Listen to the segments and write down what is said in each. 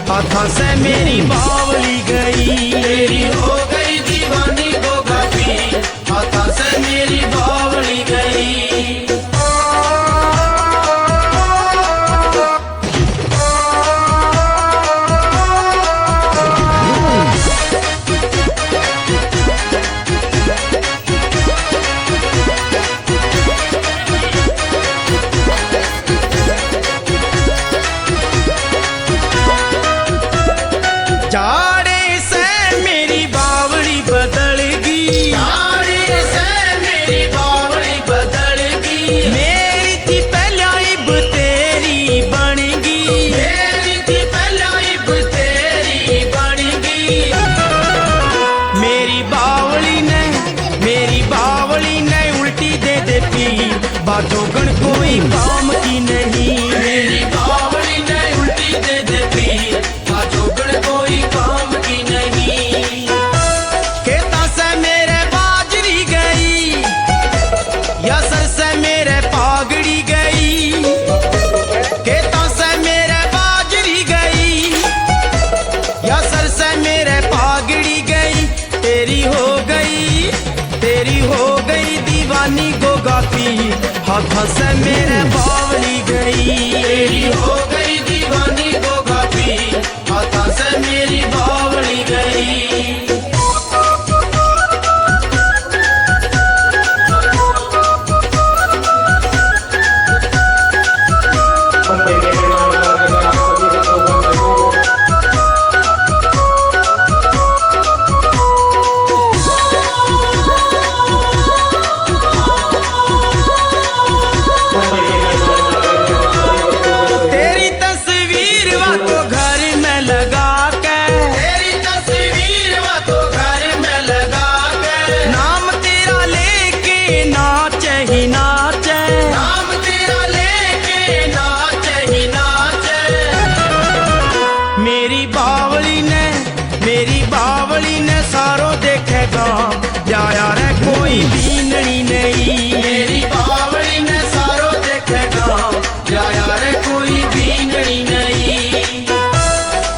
हाथों से मेरी बावली गई, तेरी हो गई दीवानी गोगा पीर, हाथों से मेरी बावली गई। जाड़े से मेरी बावली बदल गई, जाड़े से मेरी बावली बदल गई, मेरी थी पहला इब तेरी बन गई, मेरी थी पहला इब तेरी बन गई। मेरी बावली ने उल्टी दे पीर, बाजोगन कोई काम की नहीं। मेरी बावली ने उल्टी दे पीर, बाजोगन कोई काम की नहीं। खेता से मेरे बाजरी गई, या सर से मेरे पागड़ी गई। खेता से मेरे बाजरी गई, या सर से मेरे पागड़ी गई। तेरी हो गई दीवानी गोगा पीर, हाथों से मेरे बावली गई। तेरी हो गई दीवानी गोगा पीर, हाथों से मेरी बावली गई। तेरी तस्वीर वा तो घर में लगा के, तेरी तस्वीर वो तो घर में लगा के, नाम तेरा लेके नाचे ही नाचे। नाम तेरा लेके नाचे ही नाचे। मेरी बावली ने सारो देखेगा, जाया रे कोई बीननी नहीं। मेरी बावली ने सारो देखेगा, जाया रे कोई बीननी नहीं।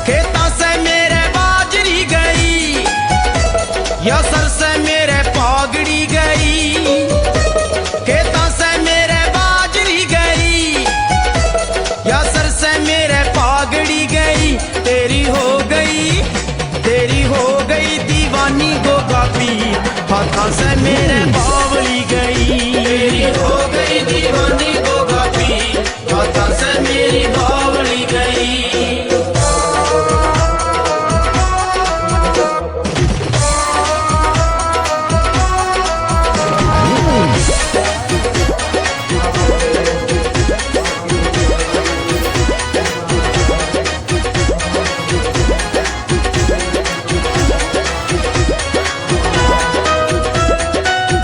खेता से मेरे बाजरी गई, या सर से मेरे पागड़ी गई। खेता से मेरे बाजरी गई, या सर से मेरे पागड़ी गई। तेरी हो गई दीवानी गोगा पीर, हाथों से मेरे बावली गई। तेरी हो गई दीवानी गोगा पीर, हाथों से मेरी बावली गई।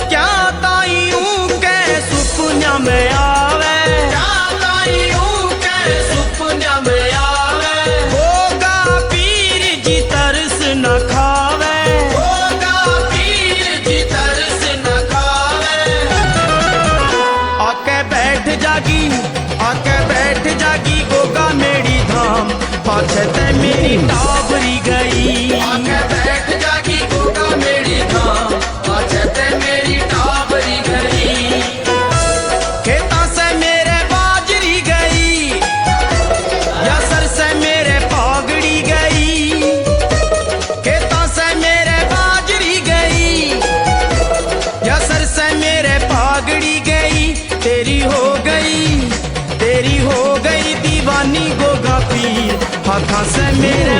क्या ताईयों के सुपना में आवे, सुपना में आवे, गोगा पीर जी तरस न खावे। गोगा पीर जी तरस न खावे। आके बैठ जागी गोगा मेरी धाम, पाछे ते मेरी टाबरी गई। आके बैठ जागी गोगा मेरी धाम, पाछे ते मेरी टाबरी गई। खेता से मेरे बाजरी गई, या सर से मेरे पागड़ी गई। खेता से मेरे बाजरी गई, या सर से मेरे पागड़ी गई। तेरी हो गई दीवानी गोगा पीर, हाथों से मेरे